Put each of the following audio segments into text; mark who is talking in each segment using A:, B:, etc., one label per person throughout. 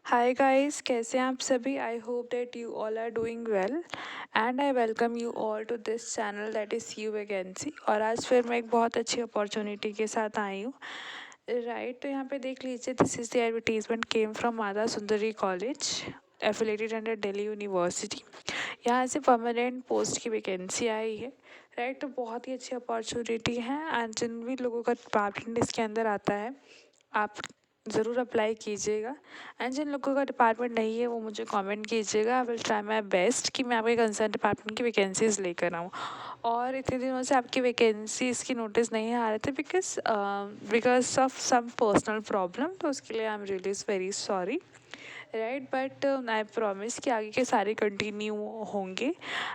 A: Hi guys, कैसे हैं आप सभी। I hope that you all are doing well and I welcome you all to this channel that is you vacancy. और आज फिर मैं एक बहुत अच्छी अपॉर्चुनिटी के साथ आई हूँ। राइट, तो यहाँ पे देख लीजिए, this is the advertisement came from Mata Sundari college affiliated under Delhi university. यहाँ से परमानेंट पोस्ट की वैकेंसी आई है। राइट, तो बहुत ही अच्छी अपॉर्चुनिटी है एंड जिन भी लोगों का डिपार्टमेंट इसके अंदर आता है आप ज़रूर अप्लाई कीजिएगा। एंड जिन लोगों का डिपार्टमेंट नहीं है वो मुझे कमेंट कीजिएगा। I will try my best कि मैं आपके कंसर्न डिपार्टमेंट की वैकेंसीज लेकर आऊँ। और इतने दिनों से आपकी वैकेंसीज की नोटिस नहीं आ रहे थे because of some personal problem, तो उसके लिए I am really very sorry. Right, but I promise कि आगे के सारे कंटिन्यू होंगे।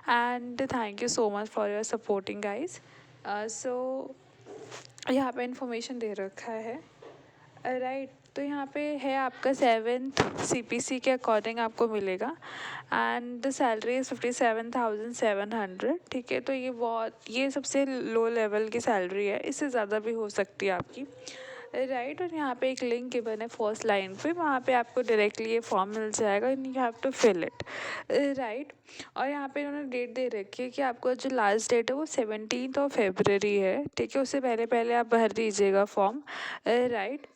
A: And thank you so much for your supporting guys. So यहाँ पे इंफॉर्मेशन दे रखा है। राइट, तो यहाँ पे है आपका 7th CPC के अकॉर्डिंग आपको मिलेगा एंड द सैलरी इज़ 57,700। ठीक है, तो ये सबसे लो लेवल की सैलरी है, इससे ज़्यादा भी हो सकती है आपकी। राइट, और यहाँ पे एक लिंक गिवन है फर्स्ट लाइन पे, वहाँ पे आपको डायरेक्टली ये फॉर्म मिल जाएगा and you have to fill it. Right, और यहाँ पे इन्होंने डेट दे रखी है कि आपका जो लास्ट डेट है वो 17 है। ठीक है, उससे पहले पहले आप भर दीजिएगा फॉर्म। राइट,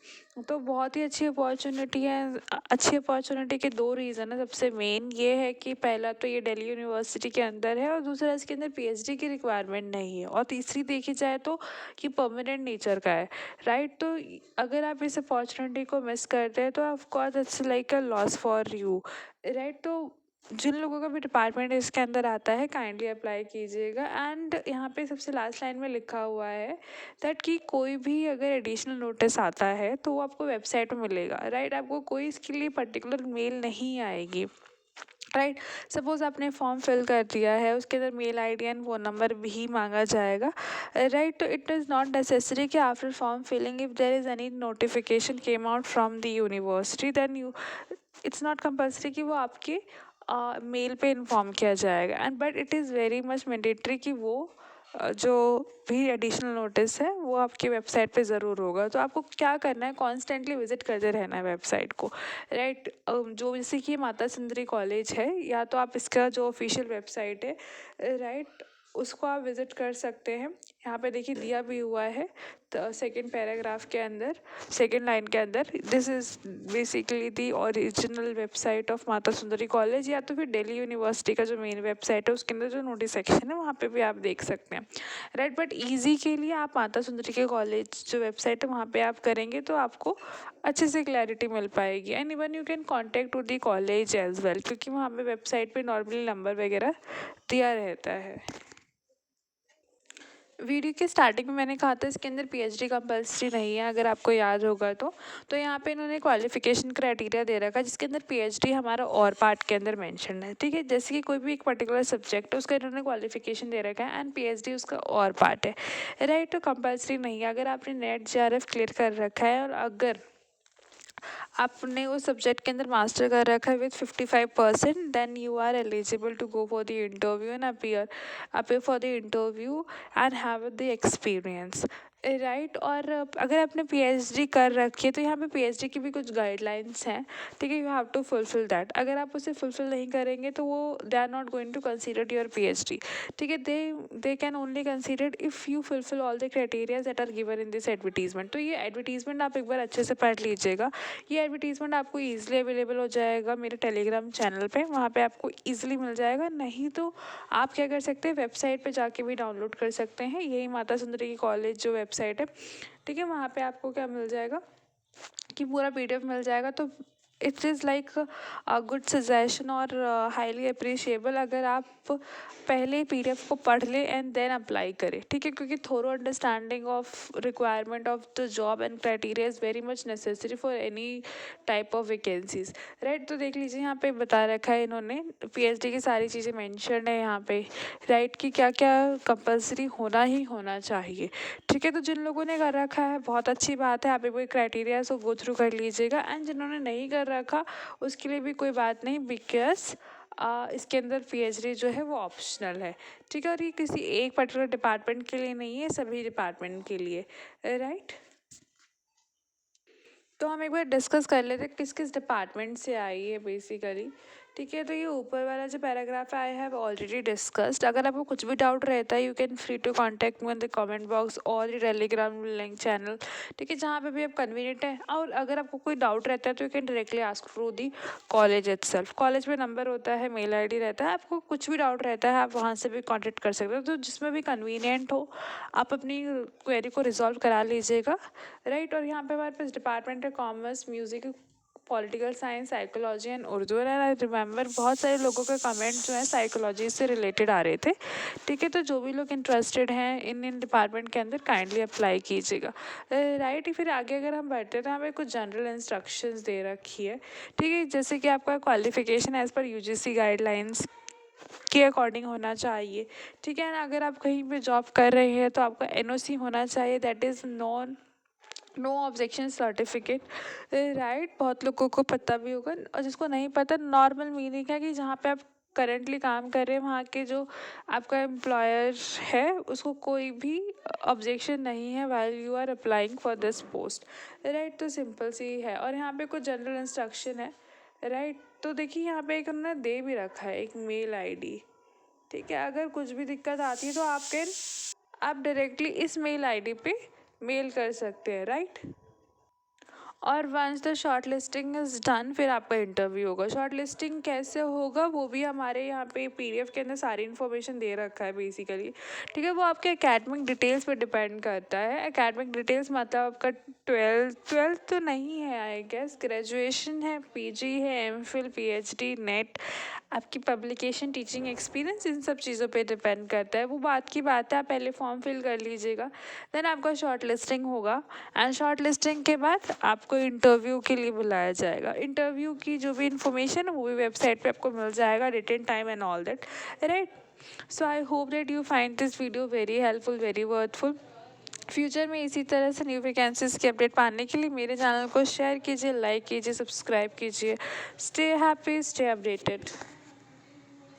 A: तो बहुत ही अच्छी अपॉर्चुनिटी है। अच्छी अपॉर्चुनिटी के दो रीज़न है। सबसे मेन ये है कि पहला तो ये दिल्ली यूनिवर्सिटी के अंदर है और दूसरा इसके अंदर PhD की रिक्वायरमेंट नहीं है, और तीसरी देखी जाए तो कि परमानेंट नेचर का है। राइट, तो अगर आप इस अपॉर्चुनिटी को मिस करते हैं तो of course it's like a loss for you. Right, तो जिन लोगों का भी डिपार्टमेंट इसके अंदर आता है काइंडली अप्लाई कीजिएगा। एंड यहाँ पे सबसे लास्ट लाइन में लिखा हुआ है दैट कि कोई भी अगर एडिशनल नोटिस आता है तो वो आपको वेबसाइट पे मिलेगा। राइट, आपको कोई इसके लिए पर्टिकुलर मेल नहीं आएगी। राइट, सपोज़ आपने फॉर्म फिल कर दिया है, उसके अंदर mail ID and phone number भी मांगा जाएगा। राइट, तो इट इज़ नॉट नेसेसरी कि after form filling if there is any notification came out from the university then you, it's not compulsory कि वो आपके मेल पे इन्फॉर्म किया जाएगा। And but it is very much mandatory कि वो जो भी एडिशनल नोटिस है वो आपकी वेबसाइट पे ज़रूर होगा। तो आपको क्या करना है, कॉन्स्टेंटली विजिट करते रहना है वेबसाइट को। राइट, जो जैसे कि माता सुंदरी कॉलेज है, या तो आप इसका जो ऑफिशियल वेबसाइट है, राइट, उसको आप विज़िट कर सकते हैं। यहाँ पे देखिए दिया भी हुआ है, तो सेकेंड पैराग्राफ के अंदर, सेकेंड लाइन के अंदर, this is basically the original website of Mata Sundari college, या तो फिर दिल्ली यूनिवर्सिटी का जो मेन वेबसाइट है उसके अंदर जो नोटिस सेक्शन है वहाँ पे भी आप देख सकते हैं। राइट, बट ईजी के लिए आप माता सुंदरी के कॉलेज जो वेबसाइट है वहाँ पे आप करेंगे तो आपको अच्छे से क्लैरिटी मिल पाएगी। And even you can contact to the college as well, क्योंकि वहाँ पे वेबसाइट पे नॉर्मली नंबर वगैरह दिया रहता है। वीडियो के स्टार्टिंग में मैंने कहा था इसके अंदर PhD कंपल्सरी नहीं है, अगर आपको याद होगा तो यहाँ पे इन्होंने क्वालिफिकेशन क्राइटेरिया दे रखा है जिसके अंदर PhD हमारा और पार्ट के अंदर मेंशन है। ठीक है, जैसे कि कोई भी एक पर्टिकुलर सब्जेक्ट है उसका इन्होंने क्वालिफिकेशन दे रखा है एंड PhD उसका और पार्ट है। राइट, तो कंपल्सरी नहीं है। अगर आपने नेट JRF क्लियर कर रखा है और अगर आपने उस सब्जेक्ट के अंदर मास्टर कर रखा है with 55%, then you are eligible to go for the interview and appear for the interview and have the experience. Right, और अगर आपने PhD कर रखी है तो यहाँ पे PhD की भी कुछ गाइडलाइंस हैं। ठीक है, you have to fulfil that. अगर आप उसे फुलफिल नहीं करेंगे तो वो they are not going to consider your PhD। ठीक है, they can only consider if you fulfil all the criterias that are given in this advertisement. तो ये एडवर्टीजमेंट आप एक बार अच्छे से पढ़ लीजिएगा। ये एडवर्टीजमेंट आपको ईजिली अवेलेबल हो जाएगा मेरे टेलीग्राम चैनल पे, वहाँ पे आपको ईजिली मिल जाएगा। नहीं तो आप क्या कर सकते हैं, वेबसाइट पे जाके भी डाउनलोड कर सकते हैं। यही माता सुंदरी की कॉलेज जो वेबसाइट है, ठीक है, वहाँ पे आपको क्या मिल जाएगा कि पूरा PDF मिल जाएगा। तो it is like a good suggestion और हाईली अप्रिशिएबल अगर आप पहले PDF को पढ़ लें एंड देन अप्लाई करें। ठीक है, क्योंकि thorough understanding of requirement of the job and criteria is very much necessary for any type of vacancies. Right, तो देख लीजिए यहाँ पे बता रखा है इन्होंने, PhD की सारी चीज़ें मेंशन है यहाँ पे। राइट, कि क्या क्या कंपल्सरी होना ही होना चाहिए। ठीक है, तो जिन लोगों ने कर रखा है बहुत अच्छी बात है, आप एक बार क्राइटेरिया को गो थ्रू कर लीजिएगा। एंड जिन्होंने नहीं कर रखा उसके लिए भी कोई बात नहीं, बिकॉज इसके अंदर PhD जो है वो ऑप्शनल है। ठीक है, और ये किसी एक पर्टिकुलर डिपार्टमेंट के लिए नहीं है, सभी डिपार्टमेंट के लिए। राइट, तो हम एक बार डिस्कस कर लेते हैं किस किस डिपार्टमेंट से आई है बेसिकली। ठीक है, तो ये ऊपर वाला जो पैराग्राफ है आई हैव ऑलरेडी डिस्कस्ड। अगर आपको कुछ भी डाउट रहता है you can free to contact me in the comment box और टेलीग्राम लिंक चैनल। ठीक है, जहाँ पे भी आप कन्वीनियंट है। और अगर आपको कोई डाउट रहता है तो you can directly ask through the college itself. College में नंबर होता है, मेल आईडी रहता है, आपको कुछ भी डाउट रहता है आप वहाँ से भी कॉन्टैक्ट कर सकते हो। तो जिसमें भी कन्वीनियंट हो आप अपनी क्वेरी को रिजॉल्व करा लीजिएगा, राइट। और यहाँ पे हमारे पास डिपार्टमेंट है commerce, music, political science, psychology and Urdu. And I remember बहुत सारे लोगों के कमेंट जो है साइकोलॉजी से रिलेटेड आ रहे थे। ठीक है, तो जो भी लोग इंटरेस्टेड हैं इन डिपार्टमेंट के अंदर काइंडली अप्लाई कीजिएगा, राइट। फिर आगे अगर हम बढ़ते हैं तो हमें कुछ जनरल इंस्ट्रक्शंस दे रखी है। ठीक है, जैसे कि आपका qualification as per UGC guidelines के अकॉर्डिंग होना चाहिए। ठीक है ना, अगर आप कहीं पे जॉब कर रहे हैं तो आपका एनओसी होना चाहिए, that is no objection certificate, right. बहुत लोगों को पता भी होगा और जिसको नहीं पता, नॉर्मल मीनिंग है कि जहाँ पे आप करेंटली काम कर रहे हैं वहाँ के जो आपका एम्प्लॉयर है उसको कोई भी ऑब्जेक्शन नहीं है while you are applying for this post, right. तो सिंपल सी है। और यहाँ पे कुछ जनरल इंस्ट्रक्शन है, राइट। तो देखिए यहाँ पे एक उन्होंने दे भी रखा है एक मेल आईडी। ठीक है, अगर कुछ भी दिक्कत आती है तो आप डायरेक्टली इस मेल आईडी पे मेल कर सकते हैं, राइट। और once the shortlisting is done फिर आपका इंटरव्यू होगा। शॉर्ट लिस्टिंग कैसे होगा वो भी हमारे यहाँ पे पीडीएफ के अंदर सारी इन्फॉर्मेशन दे रखा है बेसिकली। ठीक है, वो आपके एकेडमिक डिटेल्स पे डिपेंड करता है। एकेडमिक डिटेल्स मतलब आपका ट्वेल्थ तो नहीं है, आई गेस ग्रेजुएशन है, पीजी है, एमफिल, पीएचडी, नेट, आपकी पब्लिकेशन, टीचिंग एक्सपीरियंस, इन सब चीज़ों पे डिपेंड करता है। वो बात की बात है, आप पहले फॉर्म फिल कर लीजिएगा, देन आपका शॉर्ट लिस्टिंग होगा। एंड शॉर्ट लिस्टिंग के बाद आपको इंटरव्यू के लिए बुलाया जाएगा। इंटरव्यू की जो भी इंफॉर्मेशन है वो भी वेबसाइट पे आपको मिल जाएगा, date and time and all that, right. So I hope that you find this video very helpful, very worthful. Future में इसी तरह से न्यू वैकेंसीज की अपडेट पाने के लिए मेरे चैनल को शेयर कीजिए, लाइक कीजिए, सब्सक्राइब कीजिए। Stay happy, stay updated.